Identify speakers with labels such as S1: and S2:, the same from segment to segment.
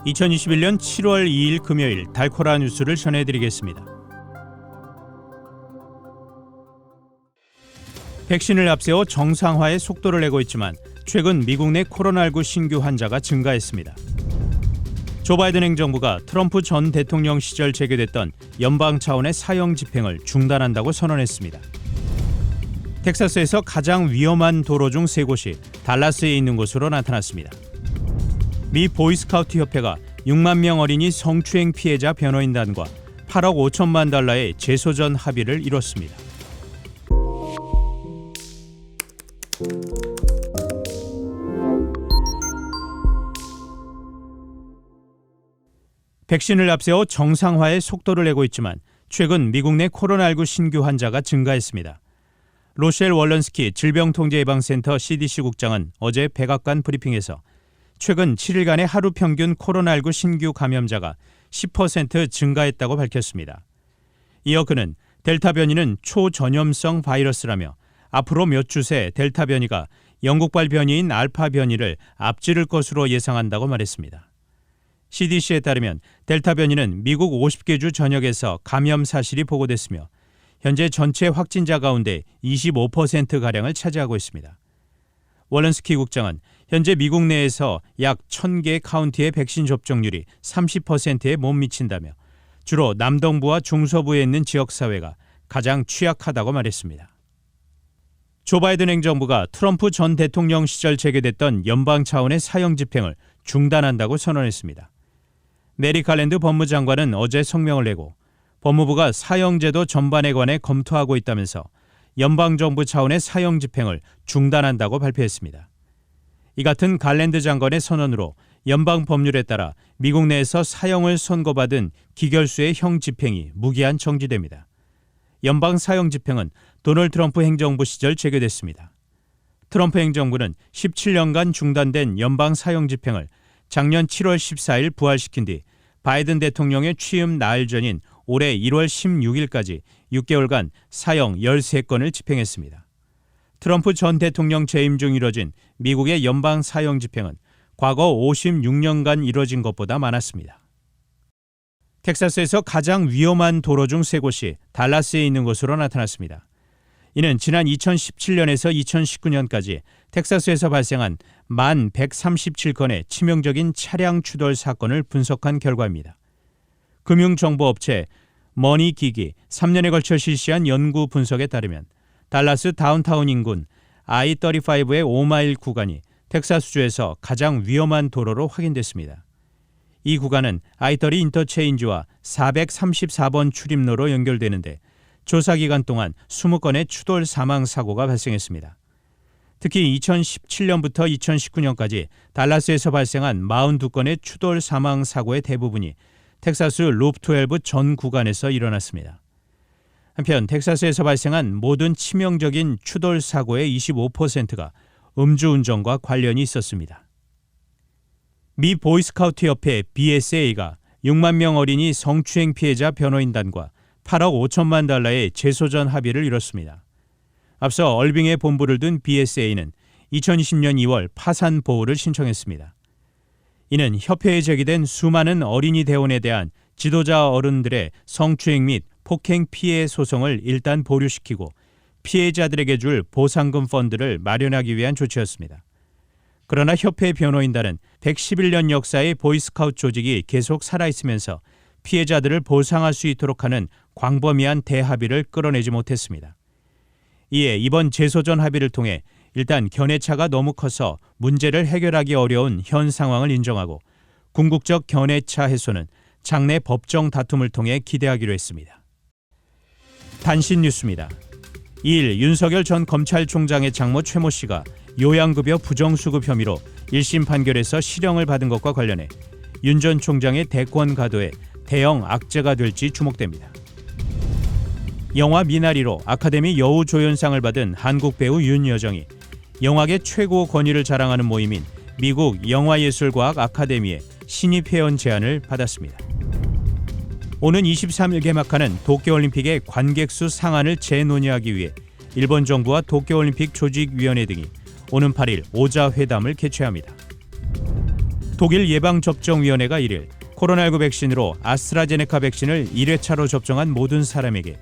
S1: 2021년 7월 2일 금요일 달코라 뉴스를 전해드리겠습니다. 백신을 앞세워 정상화의 속도를 내고 있지만 최근 미국 내 코로나19 신규 환자가 증가했습니다. 조 바이든 행정부가 트럼프 전 대통령 시절 제기됐던 연방 차원의 사형 집행을 중단한다고 선언했습니다. 텍사스에서 가장 위험한 도로 중 3곳이 달라스에 있는 곳으로 나타났습니다. 미 보이스카우트 협회가 6만 명 어린이 성추행 피해자 변호인단과 8억 5천만 달러의 재소전 합의를 이뤘습니다. 백신을 앞세워 정상화의 속도를 내고 있지만 최근 미국 내 코로나19 신규 환자가 증가했습니다. 로셸 월런스키 질병통제예방센터 CDC 국장은 어제 백악관 브리핑에서 최근 7일간의 하루 평균 코로나19 신규 감염자가 10% 증가했다고 밝혔습니다. 이어 그는 델타 변이는 초전염성 바이러스라며 앞으로 몇 주 새 델타 변이가 영국발 변이인 알파 변이를 앞지를 것으로 예상한다고 말했습니다. CDC에 따르면 델타 변이는 미국 50개 주 전역에서 감염 사실이 보고됐으며 현재 전체 확진자 가운데 25%가량을 차지하고 있습니다. 월런스키 국장은 현재 미국 내에서 약 1,000개 카운티의 백신 접종률이 30%에 못 미친다며 주로 남동부와 중서부에 있는 지역사회가 가장 취약하다고 말했습니다. 조 바이든 행정부가 트럼프 전 대통령 시절 제기됐던 연방 차원의 사형 집행을 중단한다고 선언했습니다. 메리 갈랜드 법무장관은 어제 성명을 내고 법무부가 사형제도 전반에 관해 검토하고 있다면서 연방정부 차원의 사형 집행을 중단한다고 발표했습니다. 이 같은 갈랜드 장관의 선언으로 연방 법률에 따라 미국 내에서 사형을 선고받은 기결수의 형 집행이 무기한 정지됩니다. 연방 사형 집행은 도널드 트럼프 행정부 시절 제기됐습니다. 트럼프 행정부는 17년간 중단된 연방 사형 집행을 작년 7월 14일 부활시킨 뒤 바이든 대통령의 취임 나흘 전인 올해 1월 16일까지 6개월간 사형 13건을 집행했습니다. 트럼프 전 대통령 재임 중 이뤄진 미국의 연방 사형 집행은 과거 56년간 이뤄진 것보다 많았습니다. 텍사스에서 가장 위험한 도로 중 3곳이 달라스에 있는 것으로 나타났습니다. 이는 지난 2017년에서 2019년까지 텍사스에서 발생한 1,137건의 치명적인 차량 추돌 사건을 분석한 결과입니다. 금융정보업체 머니기기 3년에 걸쳐 실시한 연구 분석에 따르면 달라스 다운타운 인근 I-35의 5마일 구간이 텍사스주에서 가장 위험한 도로로 확인됐습니다. 이 구간은 I-30 인터체인지와 434번 출입로로 연결되는데 조사 기간 동안 20건의 추돌 사망 사고가 발생했습니다. 특히 2017년부터 2019년까지 달라스에서 발생한 42건의 추돌 사망 사고의 대부분이 텍사스 루프12 전 구간에서 일어났습니다. 한편 텍사스에서 발생한 모든 치명적인 추돌 사고의 25%가 음주운전과 관련이 있었습니다. 미 보이스카우트 협회 BSA가 6만 명 어린이 성추행 피해자 변호인단과 8억 5천만 달러의 재소전 합의를 이뤘습니다. 앞서 얼빙에 본부를 둔 BSA는 2020년 2월 파산 보호를 신청했습니다. 이는 협회에 제기된 수많은 어린이 대원에 대한 지도자 어른들의 성추행 및 폭행 피해 소송을 일단 보류시키고 피해자들에게 줄 보상금 펀드를 마련하기 위한 조치였습니다. 그러나 협회 변호인단은 111년 역사의 보이스카우트 조직이 계속 살아있으면서 피해자들을 보상할 수 있도록 하는 광범위한 대합의를 끌어내지 못했습니다. 이에 이번 재소전 합의를 통해 일단 견해차가 너무 커서 문제를 해결하기 어려운 현 상황을 인정하고 궁극적 견해차 해소는 장내 법정 다툼을 통해 기대하기로 했습니다. 단신 뉴스입니다. 2일 윤석열 전 검찰총장의 장모 최모 씨가 요양급여 부정수급 혐의로 1심 판결에서 실형을 받은 것과 관련해 윤 전 총장의 대권 가도에 대형 악재가 될지 주목됩니다. 영화 미나리로 아카데미 여우조연상을 받은 한국 배우 윤여정이 영화계 최고 권위를 자랑하는 모임인 미국 영화예술과학 아카데미의 신입회원 제안을 받았습니다. 오는 23일 개막하는 도쿄올림픽의 관객수 상한을 재논의하기 위해 일본 정부와 도쿄올림픽 조직위원회 등이 오는 8일 오자 회담을 개최합니다. 독일 예방접종위원회가 1일 코로나19 백신으로 아스트라제네카 백신을 1회차로 접종한 모든 사람에게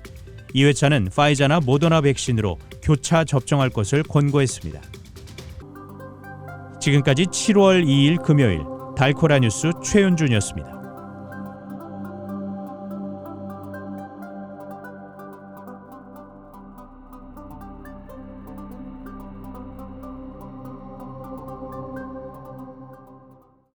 S1: 2회차는 파이자나 모더나 백신으로 교차 접종할 것을 권고했습니다. 지금까지 7월 2일 금요일 달코라 뉴스 최윤준이었습니다.